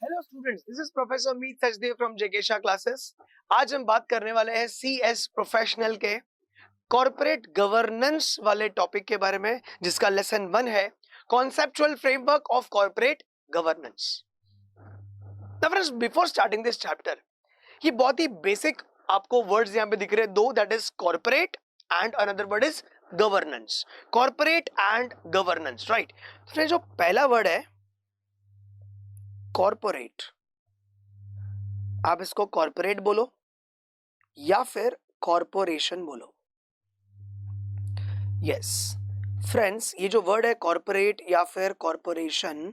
Hello students, this is professor Meet Sachdev from JK Shah classes. आज हम बात करने वाले हैं सीएस प्रोफेशनल के कॉर्पोरेट गवर्नेंस वाले टॉपिक के बारे में, जिसका लेसन 1 है conceptual framework of corporate governance. Now friends, before starting this chapter, ये बहुत ही बेसिक आपको वर्ड्स यहाँ पे दिख रहे हैं दो, that is corporate and another word is governance. Corporate and governance, right. Friends, जो पहला वर्ड है कॉर्पोरेट, आप इसको कॉर्पोरेट बोलो या फिर कॉर्पोरेशन बोलो। यस फ्रेंड्स, ये जो वर्ड है कॉर्पोरेट या फिर corporation,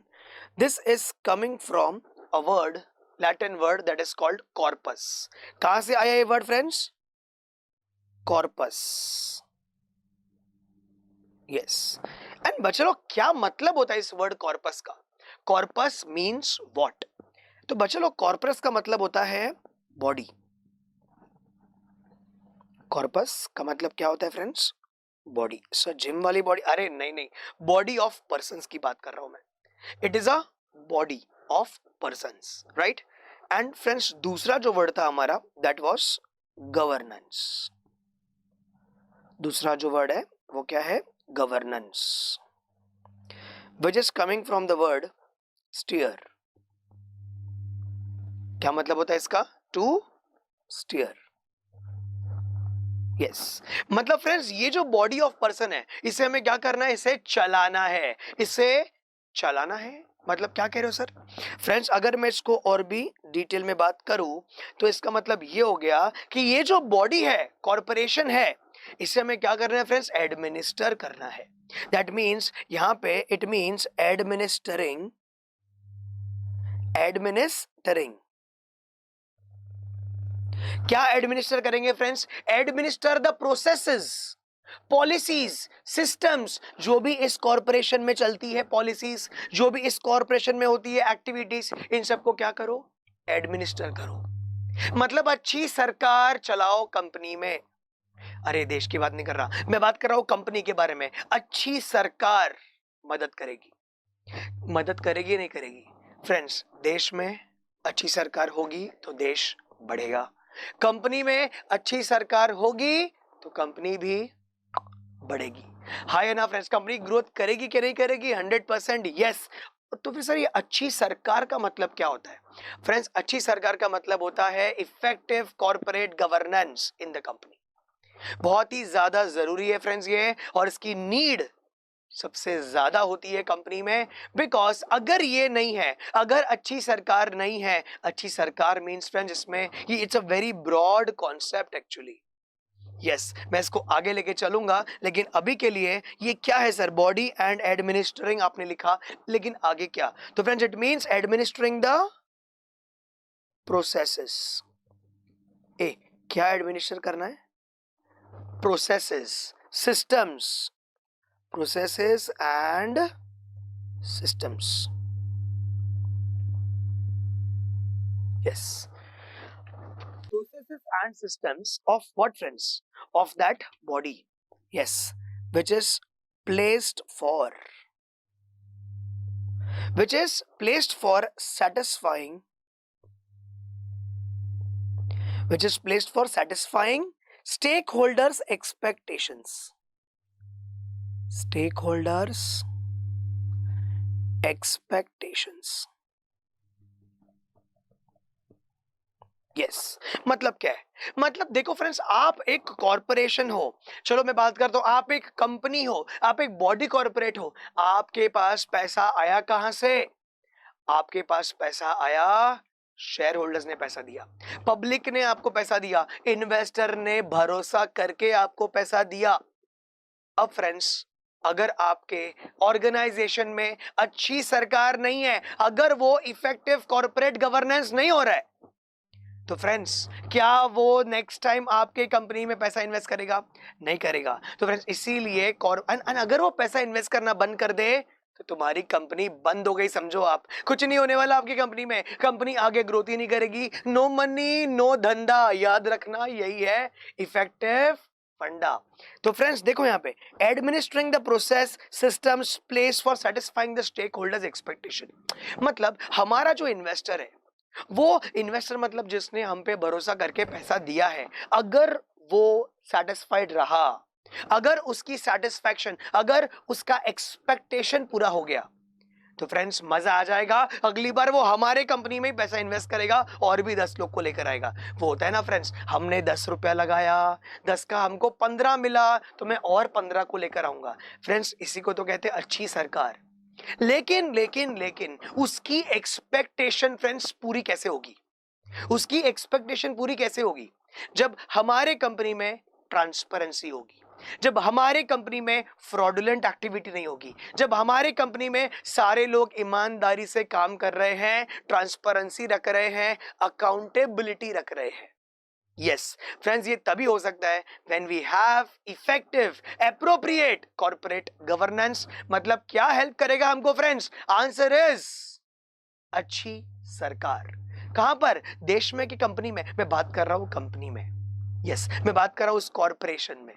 this is coming from a word, Latin word that is called corpus. कहां से आया ये word friends? Corpus. Yes. And बच्चों, क्या मतलब होता है इस वर्ड कॉर्पस का? Corpus means what? तो बच्चों, कॉर्पस का मतलब होता है बॉडी। कॉर्पस का मतलब क्या होता है फ्रेंड्स? बॉडी। सर, जिम वाली बॉडी? अरे नहीं नहीं, बॉडी ऑफ पर्संस की बात कर रहा हूं मैं। It is a body of persons, right. And friends, दूसरा जो वर्ड था हमारा दैट वाज गवर्नेंस। दूसरा जो वर्ड है वो क्या है? Governance, which is coming from the word steer. क्या मतलब होता है इसका? To steer. यस। मतलब फ्रेंड्स, ये जो बॉडी ऑफ पर्सन है, इसे हमें क्या करना है? इसे चलाना है। इसे चलाना है मतलब क्या कह रहे हो सर? फ्रेंड्स, अगर मैं इसको और भी डिटेल में बात करूं तो इसका मतलब ये हो गया कि ये जो बॉडी है, कॉर्पोरेशन है, इसे हमें क्या करना है फ्रेंड्स? एडमिनिस्टर करना है। दैट मीन्स यहां पे इट मीन्स एडमिनिस्टरिंग। एडमिनिस्टरिंग क्या एडमिनिस्टर करेंगे friends? Administer the processes, policies, systems, जो भी इस कॉर्पोरेशन में चलती है, पॉलिसीज जो भी इस कॉर्पोरेशन में होती है, एक्टिविटीज, इन सबको क्या करो? एडमिनिस्टर करो। मतलब अच्छी सरकार चलाओ कंपनी में। अरे, देश की बात नहीं कर रहा मैं, बात कर रहा हूं कंपनी के बारे में। अच्छी सरकार मदद करेगी। मदद करेगी नहीं करेगी? फ्रेंड्स, देश में अच्छी सरकार होगी तो देश बढ़ेगा। कंपनी में अच्छी सरकार होगी तो कंपनी भी बढ़ेगी। हाँ या ना फ्रेंड्स? कंपनी ग्रोथ करेगी कि नहीं करेगी? 100% यस। तो फिर सर, ये अच्छी सरकार का मतलब क्या होता है? फ्रेंड्स, अच्छी सरकार का मतलब होता है effective corporate governance in the company. बहुत ही ज्यादा जरूरी है फ्रेंड्स ये, और इसकी नीड सबसे ज्यादा होती है कंपनी में। बिकॉज अगर ये नहीं है, अगर अच्छी सरकार नहीं है, अच्छी सरकार मीन्स फ्रेंड्स इसमें ये it's a very broad concept actually. Yes, मैं इसको आगे लेके चलूंगा, लेकिन अभी के लिए ये क्या है सर? बॉडी एंड एडमिनिस्टरिंग आपने लिखा, लेकिन आगे क्या? तो friends, it means administering the processes. ए, क्या एडमिनिस्टर करना है? Processes, systems, processes and systems. Yes. Processes and systems of what friends? Of that body. Yes. Which is placed for. Which is placed for satisfying. Which is placed for satisfying stakeholders' expectations. Stakeholders' expectations. Yes. मतलब क्या है? मतलब देखो friends, आप एक corporation हो, चलो मैं बात करता हूं, आप एक कंपनी हो, आप एक बॉडी कॉर्पोरेट हो। आपके पास पैसा आया कहां से? आपके पास पैसा आया, शेयर होल्डर्स ने पैसा दिया, पब्लिक ने आपको पैसा दिया, इन्वेस्टर ने भरोसा करके आपको पैसा दिया। अब फ्रेंड्स, अगर आपके ऑर्गेनाइजेशन में अच्छी सरकार नहीं है, अगर वो इफेक्टिव कॉर्पोरेट गवर्नेंस नहीं हो रहा है, तो फ्रेंड्स, क्या वो नेक्स्ट टाइम आपके कंपनी में पैसा इन्वेस्ट करेगा? नहीं करेगा। तो फ्रेंड्स, इसीलिए अगर वो पैसा इन्वेस्ट करना बंद कर दे तो तुम्हारी कंपनी बंद हो गई, समझो आप। कुछ नहीं होने वाला आपकी कंपनी में, कंपनी आगे ग्रोथ ही नहीं करेगी। नो मनी नो धंधा, याद रखना, यही है इफेक्टिव फंडा। तो फ्रेंड्स देखो यहाँ पे, administering the process systems place for satisfying the stakeholders expectation. मतलब हमारा जो इन्वेस्टर है, वो इन्वेस्टर मतलब जिसने हम पे भरोसा करके पैसा दिया है, अगर वो सेटिस्फाइड रहा, अगर उसकी सेटिस्फैक्शन, अगर उसका एक्सपेक्टेशन पूरा हो गया, तो फ्रेंड्स मजा आ जाएगा। अगली बार वो हमारे कंपनी में ही पैसा इन्वेस्ट करेगा और भी 10 लोग को लेकर आएगा। वो होता है ना फ्रेंड्स, हमने 10 रुपया लगाया, 10 का हमको 15 मिला, तो मैं और 15 को लेकर आऊंगा। फ्रेंड्स इसी को तो कहते हैं अच्छी सरकार। लेकिन लेकिन लेकिन उसकी एक्सपेक्टेशन फ्रेंड्स पूरी कैसे होगी? उसकी एक्सपेक्टेशन पूरी कैसे होगी? जब हमारे कंपनी में ट्रांसपेरेंसी होगी, जब हमारे कंपनी में फ्रॉडुलेंट एक्टिविटी नहीं होगी, जब हमारे कंपनी में सारे लोग ईमानदारी से काम कर रहे हैं, ट्रांसपेरेंसी रख रहे हैं, अकाउंटेबिलिटी रख रहे हैं। यस फ्रेंड्स, ये तभी हो सकता है when we have effective appropriate corporate governance. मतलब क्या हेल्प करेगा हमको फ्रेंड्स? आंसर इज अच्छी सरकार। कहां पर? देश में कि कंपनी में? मैं बात कर रहा हूं कंपनी में। यस मैं बात कर रहा हूं उस कॉर्पोरेशन में।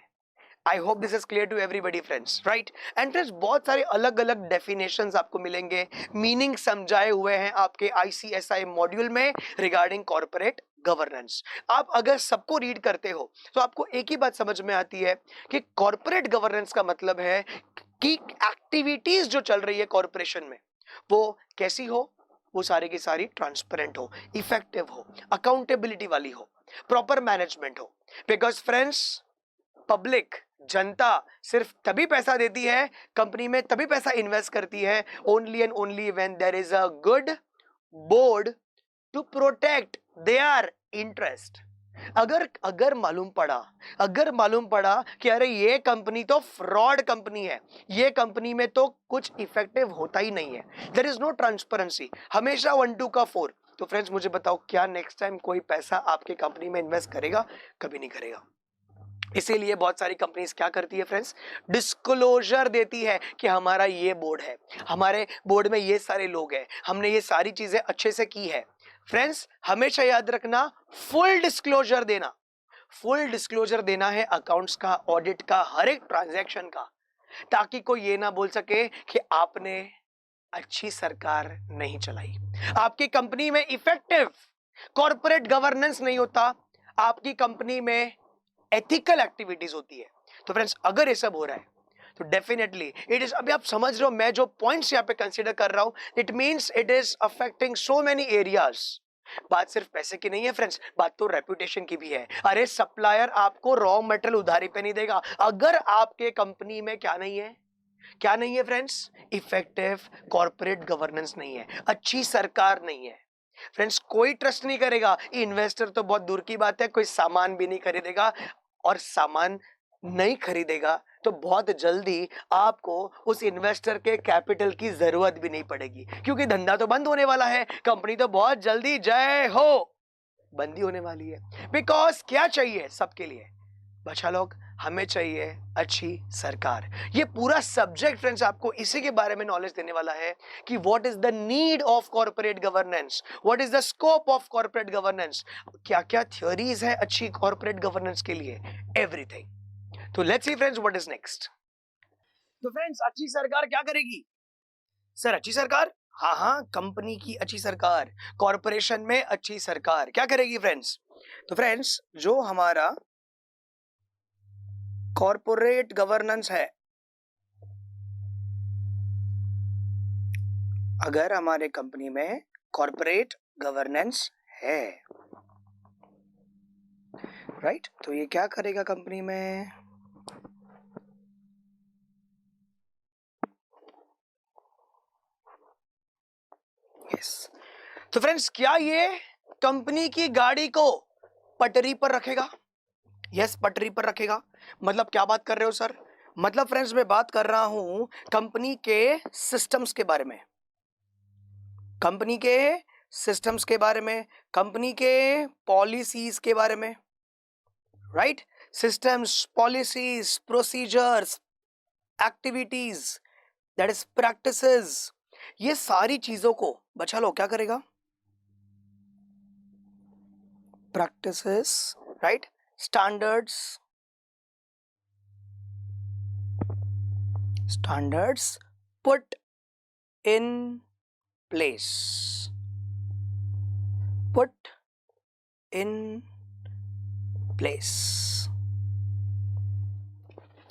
I hope this is clear to everybody friends, right? And friends बहुत सारे अलग अलग डेफिनेशंस आपको मिलेंगे, मीनिंग समझाए हुए हैं आपके आईसीएसआई मॉड्यूल में रिगार्डिंग कॉर्पोरेट गवर्नेंस। आप अगर सबको रीड करते हो तो आपको एक ही बात समझ में आती है कि कॉर्पोरेट गवर्नेंस का मतलब है कि एक्टिविटीज जो चल रही है कॉर्पोरेशन में, वो कैसी हो? वो सारी की सारी ट्रांसपेरेंट हो, इफेक्टिव हो, अकाउंटेबिलिटी वाली हो, प्रॉपर मैनेजमेंट हो। बिकॉज फ्रेंड्स पब्लिक, जनता सिर्फ तभी पैसा देती है कंपनी में, तभी पैसा इन्वेस्ट करती है, only and only when there is a good board to protect their interest. अगर अगर मालूम पड़ा कि अरे ये कंपनी तो फ्रॉड कंपनी है, ये कंपनी में तो कुछ इफेक्टिव होता ही नहीं है, देयर इज नो ट्रांसपेरेंसी, हमेशा 1 2 का 4, तो फ्रेंड्स मुझे बताओ क्या नेक्स्ट टाइम कोई पैसा आपके कंपनी में इन्वेस्ट करेगा? कभी नहीं करेगा। इसीलिए बहुत सारी कंपनीज क्या करती है फ्रेंड्स? डिस्क्लोजर देती है कि हमारा ये बोर्ड है, हमारे बोर्ड में ये सारे लोग हैं, हमने ये सारी चीजें अच्छे से की है। फ्रेंड्स हमेशा याद रखना, फुल डिस्क्लोजर देना, फुल डिस्क्लोजर देना है अकाउंट्स का, ऑडिट का, हर एक ट्रांजैक्शन का, ताकि कोई ये ना बोल सके कि आपने अच्छी सरकार नहीं चलाई, आपकी कंपनी में इफेक्टिव कॉर्पोरेट गवर्नेंस नहीं होता, आपकी कंपनी में एथिकल एक्टिविटीज होती है। तो फ्रेंड्स अगर ये सब हो रहा है तो डेफिनेटली इट इज, अभी आप समझ रहे हो मैं जो पॉइंट्स यहाँ पे कंसीडर कर रहा हूं, it means it is affecting so many areas. बात सिर्फ पैसे की नहीं है फ्रेंड्स, बात तो रेपुटेशन की भी है। अरे सप्लायर आपको रॉ मटेरियल उधारी पे नहीं देगा अगर आपके कंपनी में क्या नहीं है, क्या नहीं है फ्रेंड्स? इफेक्टिव कॉर्पोरेट गवर्नेंस नहीं है, अच्छी सरकार नहीं है। फ्रेंड्स कोई ट्रस्ट नहीं करेगा, इन्वेस्टर तो बहुत दूर की बात है, कोई सामान भी नहीं खरीदेगा, और सामान नहीं खरीदेगा तो बहुत जल्दी आपको उस इन्वेस्टर के कैपिटल की जरूरत भी नहीं पड़ेगी, क्योंकि धंधा तो बंद होने वाला है, कंपनी तो बहुत जल्दी जय हो बंदी होने वाली है। बिकॉज क्या चाहिए सबके लिए? बच्चा लोग, हमें चाहिए अच्छी सरकार। ये पूरा सब्जेक्ट फ्रेंड्स आपको इसी के बारे में नॉलेज देने वाला है कि what is the need of corporate governance, what is the scope of corporate governance, क्या क्या थ्योरीज है अच्छी कॉर्पोरेट गवर्नेंस के लिए, एवरीथिंग। तो let's see friends what is next. तो फ्रेंड्स अच्छी सरकार क्या करेगी? सर अच्छी सरकार, हाँ हाँ, कंपनी की अच्छी सरकार, कॉर्पोरेशन में अच्छी सरकार क्या करेगी फ्रेंड्स? तो फ्रेंड्स जो हमारा कॉर्पोरेट गवर्नेंस है, अगर हमारे कंपनी में कॉर्पोरेट गवर्नेंस है, राइट, तो ये क्या करेगा कंपनी में? यस तो फ्रेंड्स क्या ये कंपनी की गाड़ी को पटरी पर रखेगा? यस पटरी पर रखेगा। मतलब क्या बात कर रहे हो सर? मतलब फ्रेंड्स मैं बात कर रहा हूं कंपनी के सिस्टम्स के बारे में, कंपनी के सिस्टम्स के बारे में, कंपनी के पॉलिसीज के बारे में, right? Systems, policies, procedures, activities, that is practices, ये सारी चीजों को बचा लो क्या करेगा? Practices, right, standards, Standards put in place. Put in place.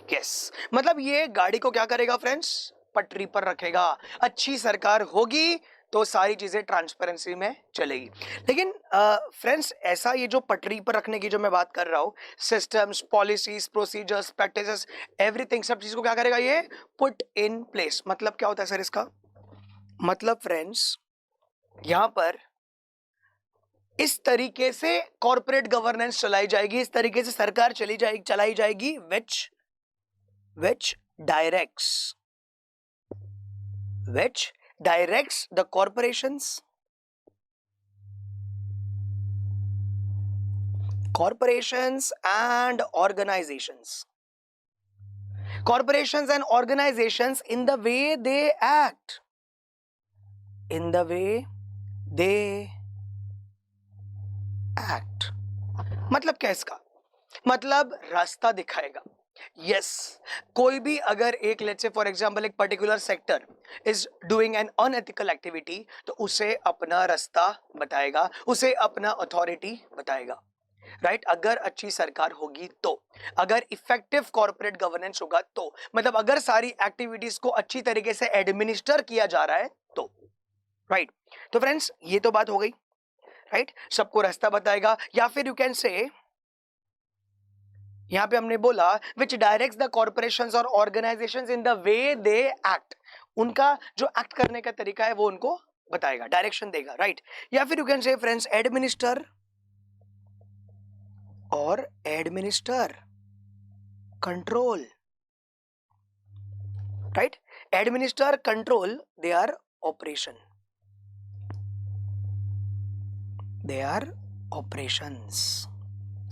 Yes. मतलब ये गाड़ी को क्या करेगा फ्रेंड्स? पटरी पर रखेगा. अच्छी सरकार होगी तो सारी चीजें ट्रांसपेरेंसी में चलेगी. लेकिन फ्रेंड्स ऐसा ये जो पटरी पर रखने की जो मैं बात कर रहा हूं, systems, policies, procedures, practices, everything, सब चीज को क्या करेगा ये? Put in place. मतलब क्या होता है सर इसका? मतलब फ्रेंड्स यहां पर इस तरीके से कॉर्पोरेट गवर्नेंस चलाई जाएगी, इस तरीके से सरकार चलाई जाएगी which directs the corporations and organizations in the way they act, मतलब क्या इसका? मतलब रास्ता दिखाएगा. यस, कोई भी अगर एक लेट्स से फॉर एग्जांपल एक particular sector is doing an unethical activity, तो उसे अपना रास्ता बताएगा, उसे अपना अथॉरिटी बताएगा. राइट? अगर अच्छी सरकार होगी तो, अगर इफेक्टिव कॉर्पोरेट गवर्नेंस होगा तो, मतलब अगर सारी एक्टिविटीज को अच्छी तरीके से एडमिनिस्टर किया जा रहा है तो. राइट? तो फ्रेंड्स ये तो बात हो गई. राइट? सबको रास्ता बताएगा. या फिर यू कैन से, यहां पे हमने बोला विच डायरेक्ट्स द कॉर्पोरेशंस और organisations in the way they act. उनका जो एक्ट करने का तरीका है वो उनको बताएगा, डायरेक्शन देगा. राइट? या फिर you can say friends administer और administer control. Right? Administer control their operation, their operations.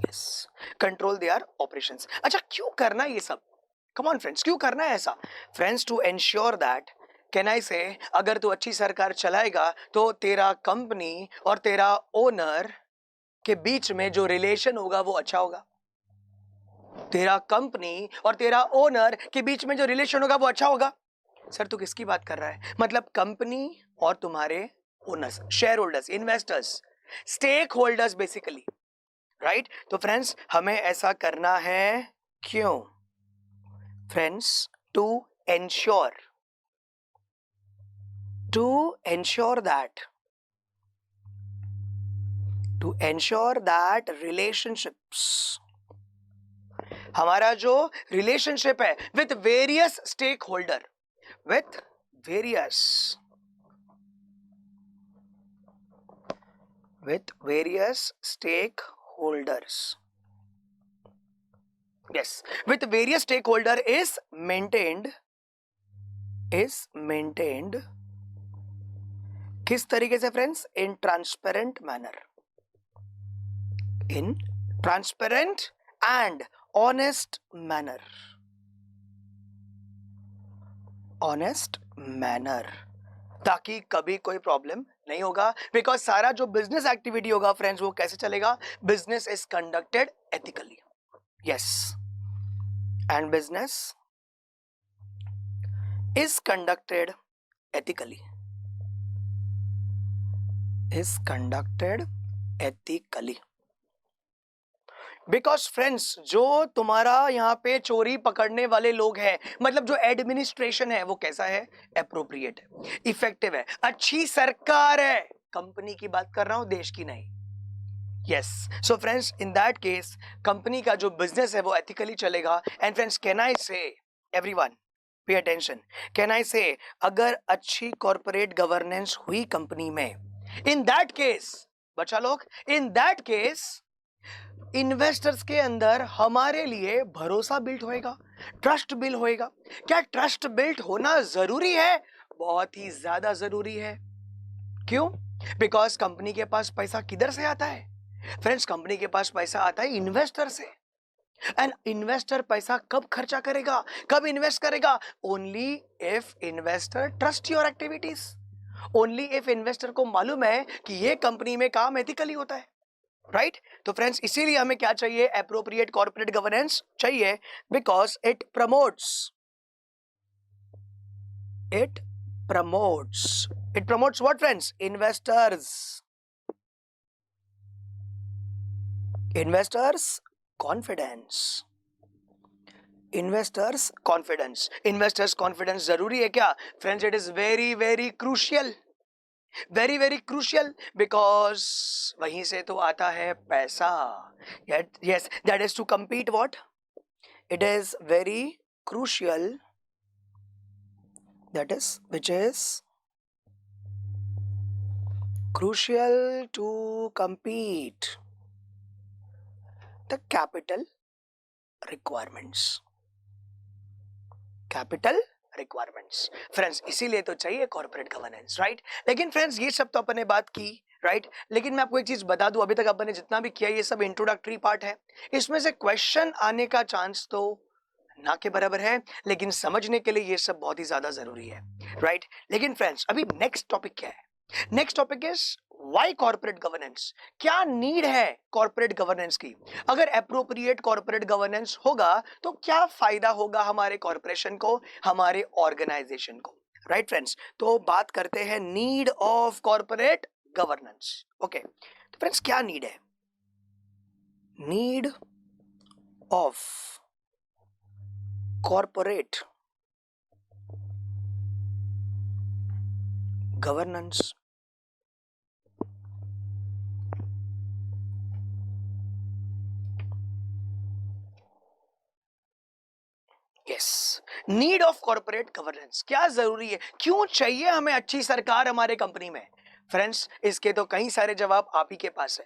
Yes, control their operations. अच्छा, क्यों करना ये सब? कम ऑन फ्रेंड्स, क्यों करना है ऐसा? Friends to ensure that, can I say, अगर तू अच्छी सरकार चलाएगा तो तेरा कंपनी और तेरा ओनर के बीच में जो रिलेशन होगा वो अच्छा होगा. तेरा कंपनी और तेरा ओनर के बीच में जो रिलेशन होगा वो अच्छा होगा. सर तू किसकी बात कर रहा है? मतलब कंपनी और तुम्हारे owners, shareholders, investors, stakeholders basically. Right? तो फ्रेंड्स हमें ऐसा करना है. क्यों friends? To ensure that relationships, हमारा जो रिलेशनशिप है with various stakeholders, with various stake holders, yes, with various stakeholder is maintained किस तरीके से friends? In transparent manner, in transparent and honest manner, ताकि कभी कोई प्रॉब्लम नहीं होगा. बिकॉज सारा जो बिजनेस एक्टिविटी होगा फ्रेंड्स वो कैसे चलेगा? Business is conducted ethically. Yes, and business is conducted ethically, because friends जो तुम्हारा यहाँ पे चोरी पकड़ने वाले लोग हैं, मतलब जो एडमिनिस्ट्रेशन है वो कैसा है? एप्रोप्रिएट है, इफेक्टिव है, अच्छी सरकार है. कंपनी की बात कर रहा हूं, देश की नहीं. Yes, so friends in that case company का जो बिजनेस है वो एथिकली चलेगा. एंड फ्रेंड्स कैन आई से, everyone pay attention, can I say, अगर अच्छी कॉर्पोरेट गवर्नेंस हुई कंपनी में, इन दैट केस, बच्चा लोग, इन दैट केस इन्वेस्टर्स के अंदर हमारे लिए भरोसा बिल्ड होएगा, ट्रस्ट बिल्ड होएगा. क्या ट्रस्ट बिल्ड होना जरूरी है? बहुत ही ज्यादा जरूरी है. क्यों? बिकॉज कंपनी के पास पैसा किधर से आता है फ्रेंड्स? कंपनी के पास पैसा आता है इन्वेस्टर से. एंड इन्वेस्टर पैसा कब खर्चा करेगा, कब इन्वेस्ट करेगा? Only if investor trust your activities, only if investor को मालूम है कि ये कंपनी में काम एथिकली होता है. राइट? तो फ्रेंड्स इसीलिए हमें क्या चाहिए? एप्रोप्रिएट कॉर्पोरेट गवर्नेंस चाहिए, because it promotes It promotes what, friends? Investors confidence. Investors confidence जरूरी है क्या friends? It is very very crucial, very very crucial, because वहीं से तो आता है पैसा. Yes, that is to compete what? It is very crucial, which is crucial to compete the capital requirements. Friends इसीलिए तो चाहिए कॉर्पोरेट गवर्नेंस, राइट? लेकिन फ्रेंड्स ये सब तो अपन ने बात की, राइट? लेकिन मैं आपको एक चीज बता दूं, अभी तक अपन ने जितना भी किया ये सब इंट्रोडक्टरी पार्ट है. इसमें से क्वेश्चन आने का चांस तो ना के बराबर है, लेकिन समझने के लिए ये सब बहुत ही ज्यादा जरूरी है, राइट? लेकिन फ्रेंड्स अभी नेक्स्ट टॉपिक क्या है? Next topic is why corporate governance. क्या नीड है कॉर्पोरेट गवर्नेंस की? अगर एप्रोप्रिएट कॉर्पोरेट गवर्नेंस होगा तो क्या फायदा होगा हमारे कॉर्पोरेशन को, हमारे ऑर्गेनाइजेशन को, राइट फ्रेंड्स? तो बात करते हैं need of corporate governance. Okay, तो फ्रेंड्स क्या नीड है? Need of corporate governance. Yes, need of corporate governance. क्या जरूरी है, क्यों चाहिए हमें अच्छी सरकार हमारे कंपनी में? फ्रेंड्स इसके तो कई सारे जवाब आप ही के पास है.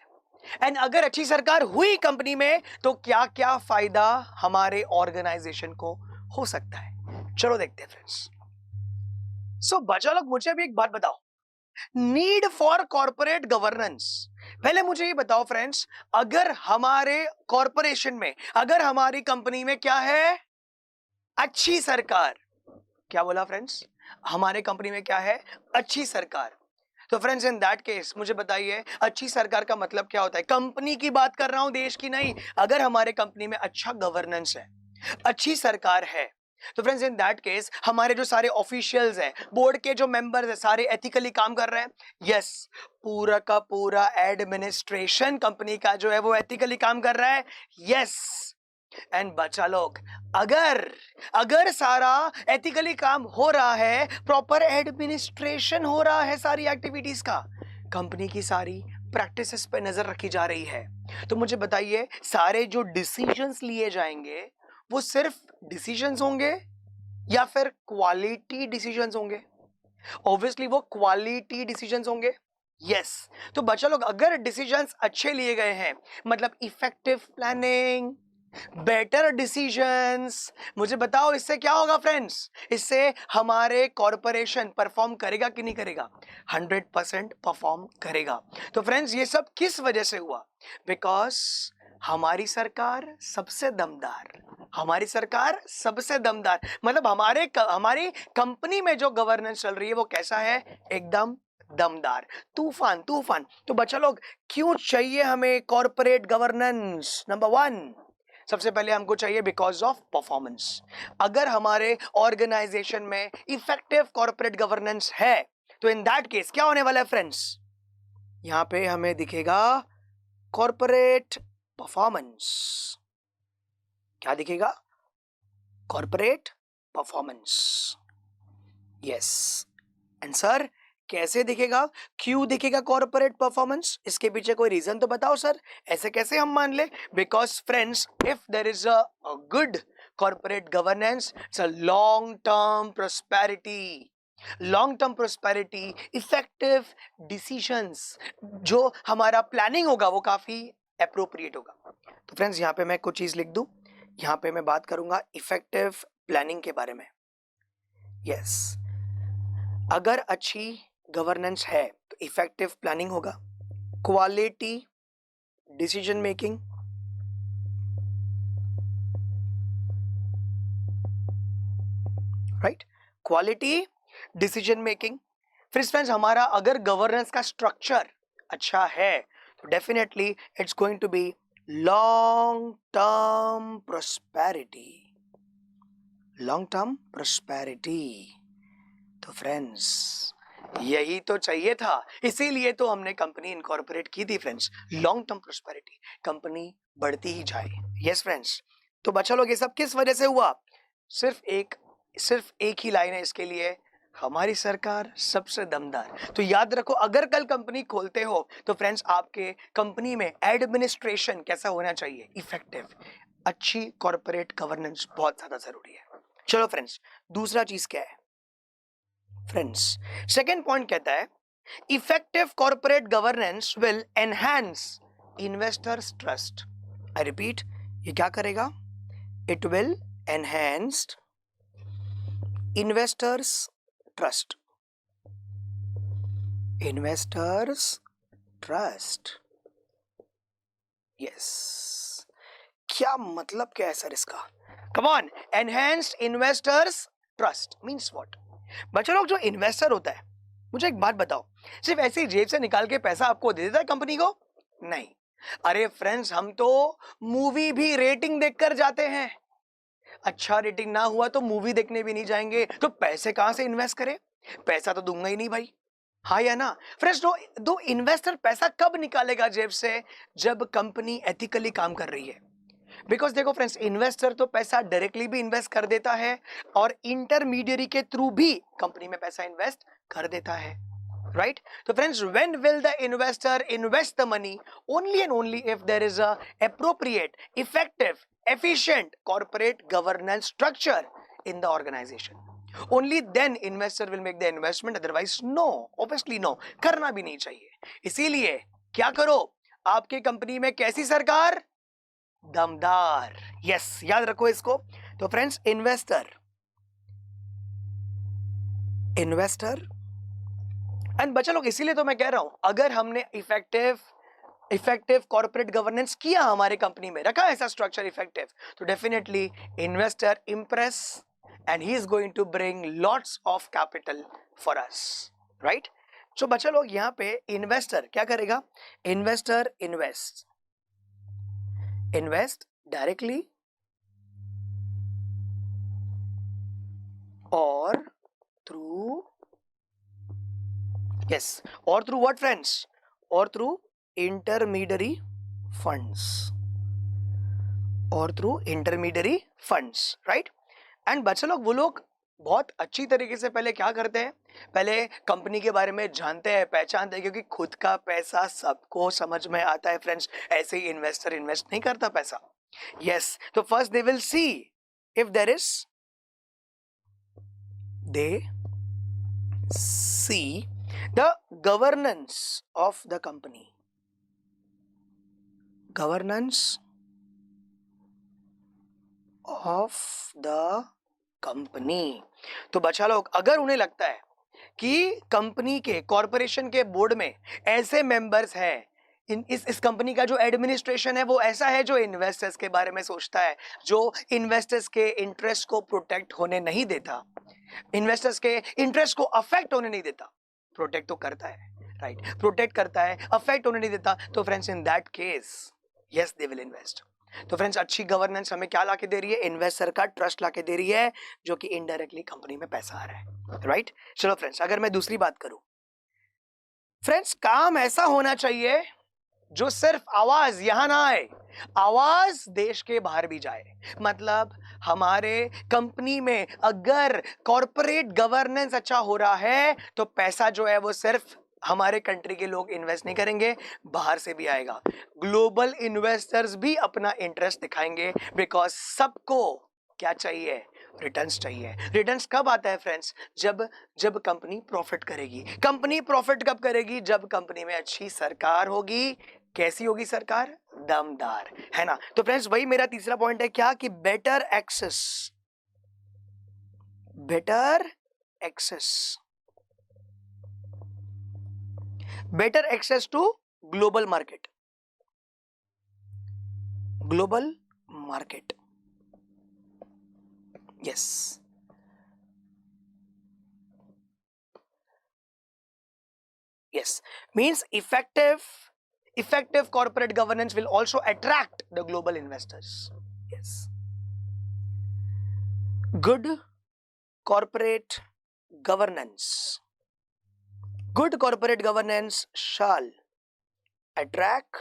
एंड अगर अच्छी सरकार हुई कंपनी में तो क्या क्या फायदा हमारे ऑर्गेनाइजेशन को हो सकता है? चलो देखते हैं फ्रेंड्स. सो बच्चा लोग मुझे भी एक बात बताओ, नीड फॉर कॉर्पोरेट गवर्नेंस. पहले मुझे ये बताओ फ्रेंड्स, अगर हमारे कॉर्पोरेशन में, अगर हमारी कंपनी में क्या है? अच्छी सरकार. क्या बोला फ्रेंड्स? हमारे कंपनी में क्या है? अच्छी सरकार. तो फ्रेंड्स इन दैट केस मुझे बताइए अच्छी सरकार का मतलब क्या होता है? कंपनी की बात कर रहा हूं, देश की नहीं. अगर हमारे कंपनी में अच्छा गवर्नेंस है, अच्छी सरकार है, तो फ्रेंड्स इन दैट केस हमारे जो सारे ऑफिशियल्स हैं, बोर्ड के जो मेंबर्स हैं, सारे एथिकली काम कर रहे हैं. यस, पूरा का पूरा एडमिनिस्ट्रेशन कंपनी का जो है वो एथिकली काम कर रहा है. यस. एंड बच्चा लोग अगर सारा एथिकली काम हो रहा है, प्रॉपर एडमिनिस्ट्रेशन हो रहा है सारी एक्टिविटीज का, कंपनी की सारी प्रैक्टिसेस पे नजर रखी जा रही है, तो मुझे बताइए सारे जो डिसीजंस लिए जाएंगे वो सिर्फ डिसीजंस होंगे या फिर क्वालिटी डिसीजंस होंगे? ऑब्वियसली वो क्वालिटी डिसीजंस होंगे. यस. तो बच्चा लोग अगर डिसीजंस अच्छे लिए गए हैं, मतलब इफेक्टिव प्लानिंग, बेटर डिसीजंस, मुझे बताओ इससे क्या होगा फ्रेंड्स? इससे हमारे कॉर्पोरेशन परफॉर्म करेगा कि नहीं करेगा? 100% परफॉर्म करेगा. तो फ्रेंड्स ये सब किस वजह से हुआ? बिकॉज हमारी सरकार सबसे दमदार, मतलब हमारी कंपनी में जो गवर्नेंस चल रही है वो कैसा है? एकदम दमदार, तूफान. तो बच्चा लोग क्यों चाहिए हमें कॉर्पोरेट गवर्नेंस? नंबर 1, सबसे पहले हमको चाहिए बिकॉज ऑफ परफॉर्मेंस. अगर हमारे ऑर्गेनाइजेशन में इफेक्टिव कॉर्पोरेट गवर्नेंस है तो इन दैट केस क्या होने वाला है फ्रेंड्स? यहां पे हमें दिखेगा कॉर्पोरेट परफॉर्मेंस. क्या दिखेगा? Corporate performance. Yes. And sir कैसे दिखेगा, क्यों दिखेगा कॉर्पोरेट परफॉर्मेंस? इसके पीछे कोई रीजन तो बताओ सर, ऐसे कैसे हम मान ले? Because friends if there is a good corporate governance, it's a long term prosperity, effective decisions, जो हमारा प्लानिंग होगा वो काफी एप्रोप्रिएट होगा. तो फ्रेंड्स यहाँ पे मैं कुछ चीज लिख दूं, यहाँ पे मैं बात करूंगा इफेक्टिव प्लानिंग के बारे में. यस, अगर अच्छी गवर्नेंस है तो इफेक्टिव प्लानिंग होगा, quality decision making, right? Quality decision making. फिर फ्रेंड्स हमारा अगर गवर्नेंस का स्ट्रक्चर अच्छा है तो definitely it's going to be long term prosperity. तो फ्रेंड्स यही तो चाहिए था, इसीलिए तो हमने कंपनी इनकॉर्पोरेट की थी friends, long term prosperity, company बढ़ती ही जाए। यस फ्रेंड्स, तो बच्चा लोग ये सब किस वजह से हुआ? सिर्फ एक ही लाइन है इसके लिए, हमारी सरकार सबसे दमदार। तो याद रखो, अगर कल कंपनी खोलते हो तो फ्रेंड्स आपके कंपनी में एडमिनिस्ट्रेशन कैसा होना चाहिए? इफेक्टिव। अच्छी कॉर्पोरेट गवर्नेंस बहुत ज्यादा जरूरी है। चलो फ्रेंड्स, दूसरा चीज क्या है फ्रेंड्स? सेकेंड पॉइंट कहता है effective corporate governance will enhance investors trust. I repeat, ये क्या करेगा? It will enhance investors trust. Investors trust, yes. क्या मतलब क्या है सर इसका? Come on, enhanced investors trust means what? बच्चों लोग, जो इन्वेस्टर होता है, मुझे एक बात बताओ, सिर्फ ऐसे ही जेब से निकाल के पैसा आपको दे देता है कंपनी को? नहीं। अरे फ्रेंड्स, हम तो मूवी भी रेटिंग देखकर जाते हैं। अच्छा रेटिंग ना हुआ तो मूवी देखने भी नहीं जाएंगे, तो पैसे कहां से इन्वेस्ट करें? पैसा तो दूंगा ही नहीं भाई, हाँ या ना? फ्रेंड्स, दो इन्वेस्टर पैसा कब निकालेगा जेब से? जब कंपनी एथिकली काम कर रही है। बिकॉज देखो फ्रेंड्स, इन्वेस्टर तो पैसा डायरेक्टली भी इन्वेस्ट कर देता है और इंटरमीडियरी के थ्रू भी कंपनी में पैसा इन्वेस्ट कर देता है, राइट? तो friends, when will the investor invest the money? Only and only if there is a appropriate, effective, efficient corporate governance structure in the organization. Only then investor will make the investment, otherwise no, obviously no, करना भी नहीं चाहिए। इसीलिए क्या करो? आपके company में कैसी सरकार? दमदार। यस, याद रखो इसको। तो फ्रेंड्स, इन्वेस्टर एंड बच्चा लोग, इसीलिए तो मैं कह रहा हूं, अगर हमने इफेक्टिव कॉर्पोरेट गवर्नेंस किया, हमारे कंपनी में रखा ऐसा स्ट्रक्चर इफेक्टिव, तो definitely investor impress and he is going to bring lots of capital for us, right? तो बच्चा लोग, यहां पे इन्वेस्टर क्या करेगा? इन्वेस्टर इन्वेस्ट डायरेक्टली और थ्रू, यस, और थ्रू व्हाट फ्रेंड्स? और through intermediary funds, right? And बच्चे लोग, वो लोग बहुत अच्छी तरीके से पहले क्या करते हैं? पहले कंपनी के बारे में जानते हैं, पहचानते हैं, क्योंकि खुद का पैसा सबको समझ में आता है फ्रेंड्स। ऐसे ही इन्वेस्टर इन्वेस्ट नहीं करता पैसा। यस, तो first they will see if there is, they see the governance of the company, governance of the company. तो बच्चा लोग, अगर उन्हें लगता है कि कंपनी के, कॉर्पोरेशन के बोर्ड में ऐसे मेंबर्स हैं, इस कंपनी का जो एडमिनिस्ट्रेशन है वो ऐसा है जो इन्वेस्टर्स के बारे में सोचता है, जो इन्वेस्टर्स के इंटरेस्ट को प्रोटेक्ट होने नहीं देता, इन्वेस्टर्स के इंटरेस्ट को अफेक्ट होने नहीं देता, प्रोटेक्ट तो करता है, राइट? प्रोटेक्ट करता है, अफेक्ट होने नहीं देता, तो friends in that case yes they will invest. तो फ्रेंड्स, अच्छी गवर्नेंस हमें क्या लाके दे रही है? इन्वेस्टर का ट्रस्ट लाके दे रही है, जो कि इनडायरेक्टली कंपनी में पैसा आ रहा है, राइट? चलो फ्रेंड्स, अगर मैं दूसरी बात करूं, फ्रेंड्स, काम ऐसा होना चाहिए जो सिर्फ आवाज यहां ना आए, आवाज देश के बाहर भी जाए। मतलब हमारे कंपनी में अगर कॉर्पोरेट गवर्नेंस अच्छा हो रहा है तो पैसा जो है वो सिर्फ हमारे कंट्री के लोग इन्वेस्ट नहीं करेंगे, बाहर से भी आएगा। ग्लोबल इन्वेस्टर्स भी अपना इंटरेस्ट दिखाएंगे, बिकॉज सबको क्या चाहिए? रिटर्न्स चाहिए। रिटर्न्स कब आता है फ्रेंड्स? जब कंपनी प्रॉफिट करेगी। कंपनी प्रॉफिट कब करेगी? जब कंपनी में अच्छी सरकार होगी। कैसी होगी सरकार? दमदार, है ना? तो फ्रेंड्स, वही मेरा तीसरा पॉइंट है, क्या? कि better access to global market, yes, means effective corporate governance will also attract the global investors. Yes, good corporate governance. Good corporate governance shall attract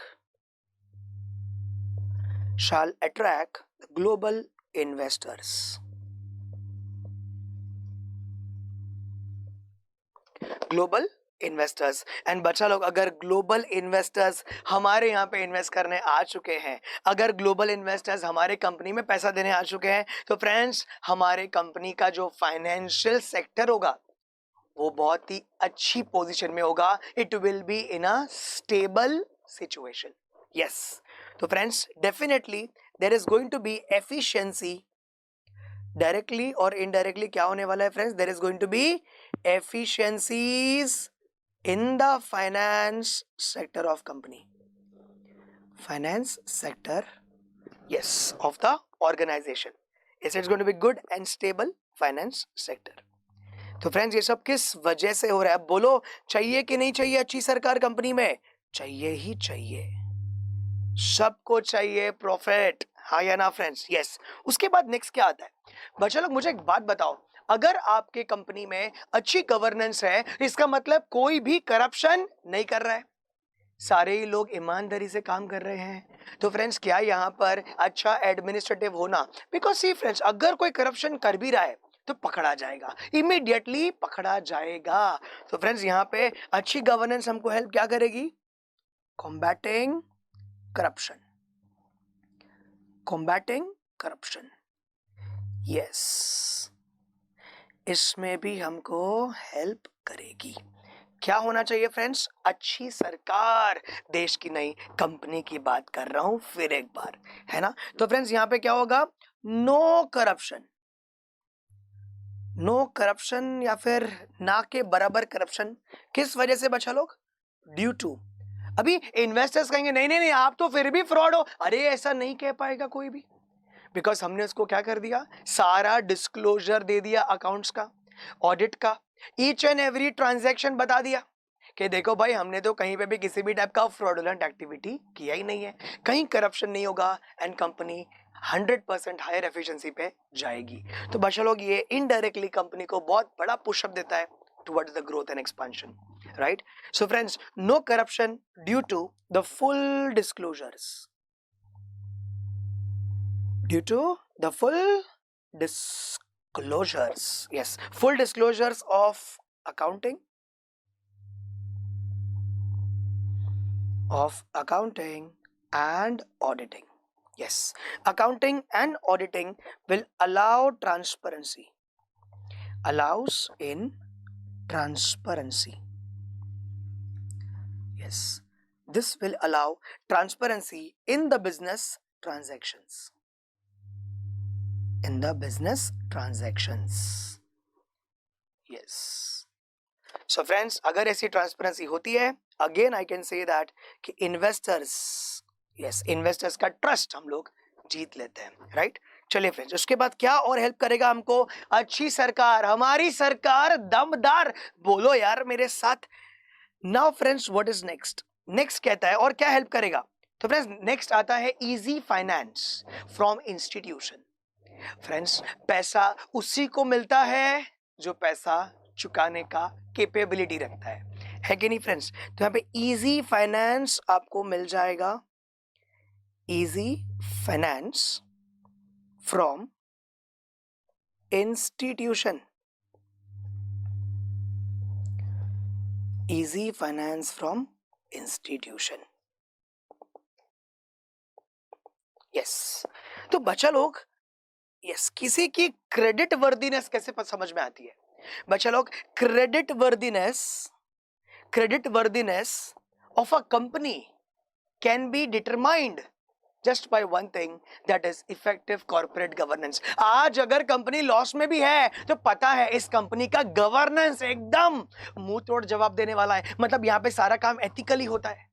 global investors. Global investors and बच्चा लोग, अगर global investors हमारे यहाँ पे invest करने आ चुके हैं, अगर ग्लोबल इन्वेस्टर्स हमारे कंपनी में पैसा देने आ चुके हैं, तो फ्रेंड्स हमारे कंपनी का जो फाइनेंशियल सेक्टर होगा वो बहुत ही अच्छी पोजीशन में होगा. It will be in a stable situation. Yes, तो friends definitely there is going to be efficiency. Directly और इनडायरेक्टली क्या होने वाला है friends? There is going to be efficiencies in the finance sector of company, finance sector, yes, of the organization. Yes, it's going to be good and stable finance sector. तो friends ये सब किस वजह से हो रहा है? बोलो, चाहिए कि नहीं चाहिए अच्छी सरकार कंपनी में? चाहिए ही चाहिए, सबको चाहिए प्रॉफिट, हाँ या ना फ्रेंड्स? यस. उसके बाद नेक्स्ट क्या आता है? बच्चा लोग मुझे एक बात बताओ, अगर आपके कंपनी में अच्छी गवर्नेंस है, इसका मतलब कोई भी करप्शन नहीं कर रहा है, सारे ही लोग ईमानदारी से काम कर रहे हैं. तो फ्रेंड्स क्या यहाँ पर अच्छा एडमिनिस्ट्रेटिव होना, बिकॉज सी फ्रेंड्स अगर कोई करप्शन कर भी रहा है तो पकड़ा जाएगा, इमीडिएटली पकड़ा जाएगा. तो फ्रेंड्स यहाँ पे अच्छी गवर्नेंस हमको हेल्प क्या करेगी? Combating corruption, combating corruption. Yes, इसमें भी हमको हेल्प करेगी. क्या होना चाहिए फ्रेंड्स? अच्छी सरकार, देश की नई कंपनी की बात कर रहा हूं फिर एक बार, है ना? तो फ्रेंड्स यहां पे क्या होगा? नो करप्शन, नो करप्शन या फिर ना के बराबर करप्शन. किस वजह से बच्चा लोग? Due to. अभी इन्वेस्टर्स कहेंगे नहीं नहीं नहीं आप तो फिर भी फ्रॉड हो. अरे ऐसा नहीं कह पाएगा कोई भी, बिकॉज हमने उसको क्या कर दिया? सारा डिस्क्लोजर दे दिया अकाउंट्स का, ऑडिट का, ईच एंड एवरी ट्रांजैक्शन बता दिया कि देखो भाई हमने तो कहीं पे भी किसी भी टाइप का फ्रॉडुलेंट एक्टिविटी किया ही नहीं है, कहीं करप्शन नहीं होगा एंड कंपनी 100% हायर एफिशिएंसी पे जाएगी. तो बच्चा लोग ये इनडायरेक्टली कंपनी को बहुत बड़ा पुशअप देता है towards the growth and expansion, right? So friends no corruption due to the full disclosures, due to the full disclosures. Yes, full disclosures of accounting, and auditing. Yes, accounting and auditing will allow transparency, allows in transparency. Yes, this will allow transparency in the business transactions, in the business transactions. Yes, so friends अगर ऐसी transparency होती है, again I can say that कि investors, yes, investors का trust हम लोग जीत लेते हैं, राइट? चलिए फ्रेंड्स, उसके बाद क्या और हेल्प करेगा हमको? अच्छी सरकार, हमारी सरकार दमदार, बोलो यार मेरे साथ. Now friends what is next? Next कहता है और क्या हेल्प करेगा? तो फ्रेंड्स नेक्स्ट आता है easy finance from institution. Friends पैसा उसी को मिलता है जो पैसा चुकाने का कैपेबिलिटी रखता है कि नहीं फ्रेंड्स? तो यहाँ पे इजी फाइनेंस आपको मिल जाएगा, easy finance from institution, easy finance from institution. Yes, तो बच्चा लोग यस, किसी की क्रेडिट वर्दीनेस कैसे समझ में आती है? बच्चा लोग credit worthiness of a company can be determined just by one thing, that is effective corporate governance. आज अगर कंपनी लॉस में भी है तो पता है इस कंपनी का गवर्नेंस एकदम मुंह तोड़ जवाब देने वाला है. मतलब यहाँ पे सारा काम एथिकली होता है.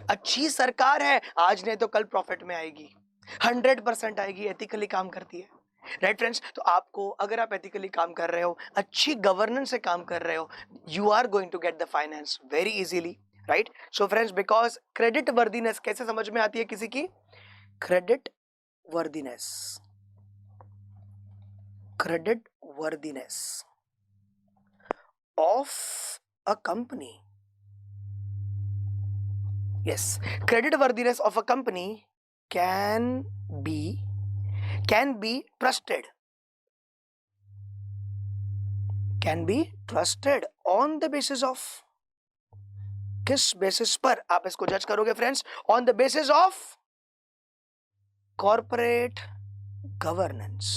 अच्छी सरकार है, आज नहीं तो कल प्रॉफिट में आएगी, 100% आएगी, एथिकली काम करती है, राइट फ्रेंड्स? तो आपको अगर आप एथिकली काम कर रहे हो, अच्छी गवर्नेंस से काम कर रहे हो, you are going to get the finance very easily, right? So friends because creditworthiness कैसे समझ में आती है किसी की? Creditworthiness, creditworthiness of a company. Yes, creditworthiness of a company can be trusted. Can be trusted on the basis of, किस basis पर आप इसको जज करोगे friends? On the basis of corporate governance.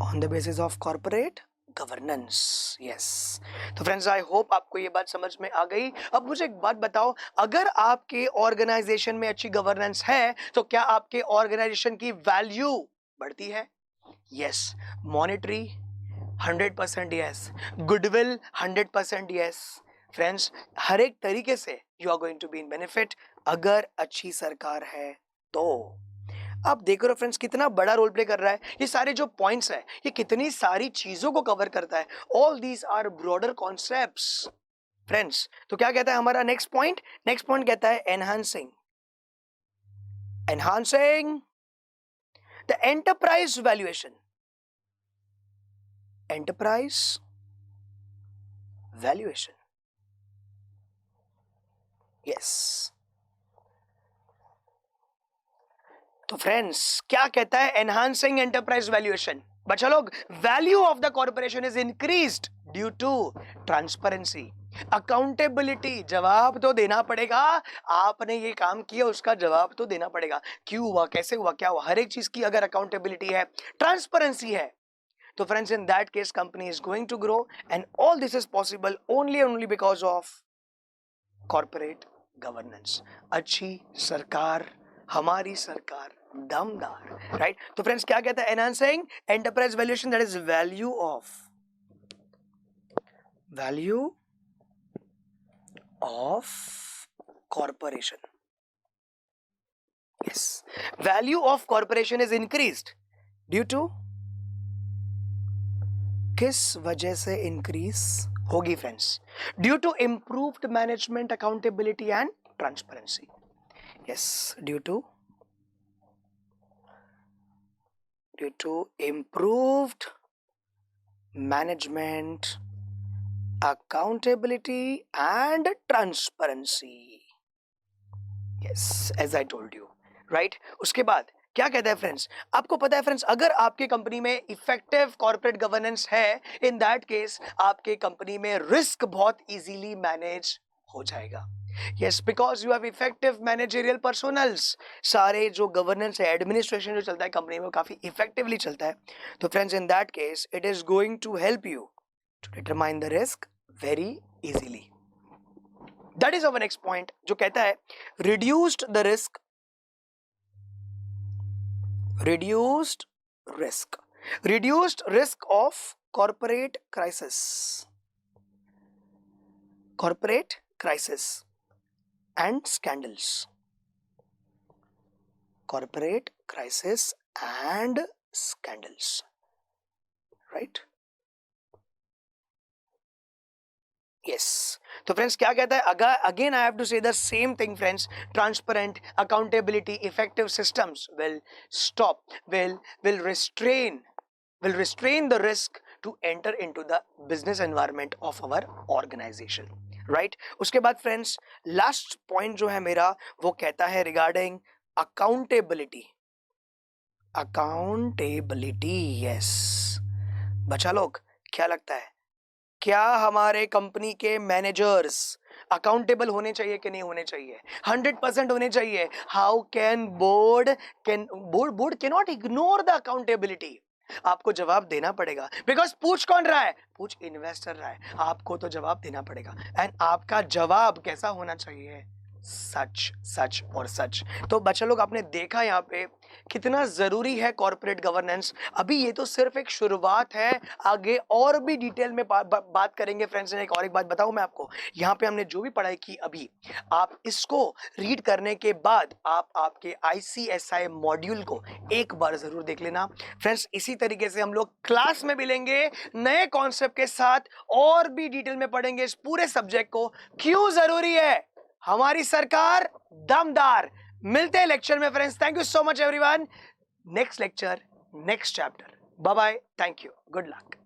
On the basis of corporate governance. Yes. तो friends, I hope आपको ये बात समझ में आ गई. अब मुझे एक बात बताओ, अगर आपके ऑर्गेनाइजेशन में अच्छी गवर्नेंस है तो क्या आपके ऑर्गेनाइजेशन की वैल्यू बढ़ती है? Yes. Monetary 100% yes. Goodwill 100% yes. Friends, हर एक तरीके से you are going to be in benefit अगर अच्छी सरकार है तो. आप देख रहे हो फ्रेंड्स कितना बड़ा रोल प्ले कर रहा है. ये सारे जो पॉइंट्स है ये कितनी सारी चीजों को कवर करता है. All these are broader concepts friends. तो क्या कहता है हमारा नेक्स्ट पॉइंट? नेक्स्ट पॉइंट कहता है enhancing the enterprise valuation. Enterprise valuation. Yes. तो फ्रेंड्स क्या कहता है एनहांसिंग एंटरप्राइज वैल्यूएशन? बच्चा लोग, value of the corporation is increased due to transparency, accountability. जवाब तो देना पड़ेगा. आपने ये काम किया उसका जवाब तो देना पड़ेगा. क्यों हुआ, कैसे हुआ, क्या हुआ, हर एक चीज की अगर अकाउंटेबिलिटी है, ट्रांसपेरेंसी है, तो friends in that case company is going to grow. And all this is possible only because of corporate governance. अच्छी सरकार, हमारी सरकार दमदार. राइट. तो फ्रेंड्स क्या कहता है enhancing enterprise valuation, that is value of corporation. Yes. Value of corporation is increased due to, किस वजह से इंक्रीज होगी friends? Due to improved management, accountability and transparency. Yes, due to improved management, accountability and transparency. Yes, as I told you, right? उसके बाद क्या कहता है friends? आपको पता है फ्रेंड्स, अगर आपकी कंपनी में इफेक्टिव कॉर्पोरेट गवर्नेंस है, इन दैट केस आपके कंपनी में रिस्क बहुत इजीली मैनेज हो जाएगा. Yes, because you have effective managerial personals. सारे जो गवर्नेंस है, एडमिनिस्ट्रेशन जो चलता है कंपनी में, वो काफी इफेक्टिवली चलता है. तो friends in that case it is going to help you to determine the risk very easily. That is our next point जो कहता है reduced risk of corporate crisis and scandals. Corporate crisis and scandals. Right? Yes. तो friends क्या कहता है? Again I have to say the same thing friends. Transparent, accountability, effective systems will restrain the risk to enter into the business environment of our organization. Right. उसके बाद friends last point जो है मेरा वो कहता है रिगार्डिंग अकाउंटेबिलिटी. यस. बच्चा लोग क्या लगता है, क्या हमारे कंपनी के मैनेजर्स अकाउंटेबल होने चाहिए कि नहीं होने चाहिए? 100% होने चाहिए. How can board can not ignore the accountability. आपको जवाब देना पड़ेगा. बिकॉज पूछ कौन रहा है? पूछ इन्वेस्टर रहा है. आपको तो जवाब देना पड़ेगा. एंड आपका जवाब कैसा होना चाहिए? सच और सच. तो बच्चा लोग आपने देखा यहाँ पे कितना जरूरी है कॉर्पोरेट गवर्नेंस. अभी ये तो सिर्फ एक शुरुआत है, आगे और भी डिटेल में बात करेंगे फ्रेंड्स. एक बात बताऊं मैं आपको, यहाँ पे हमने जो भी पढ़ाई की अभी, आप इसको रीड करने के बाद आप आपके ICSI मॉड्यूल को एक बार जरूर देख लेना फ्रेंड्स. इसी तरीके से हम लोग क्लास में मिलेंगे नए कॉन्सेप्ट के साथ, और भी डिटेल में पढ़ेंगे इस पूरे सब्जेक्ट को. क्यों जरूरी है? हमारी सरकार दमदार. मिलते हैं लेक्चर में friends. Thank you so much everyone. Next lecture, next chapter. Bye bye. Thank you. Good luck.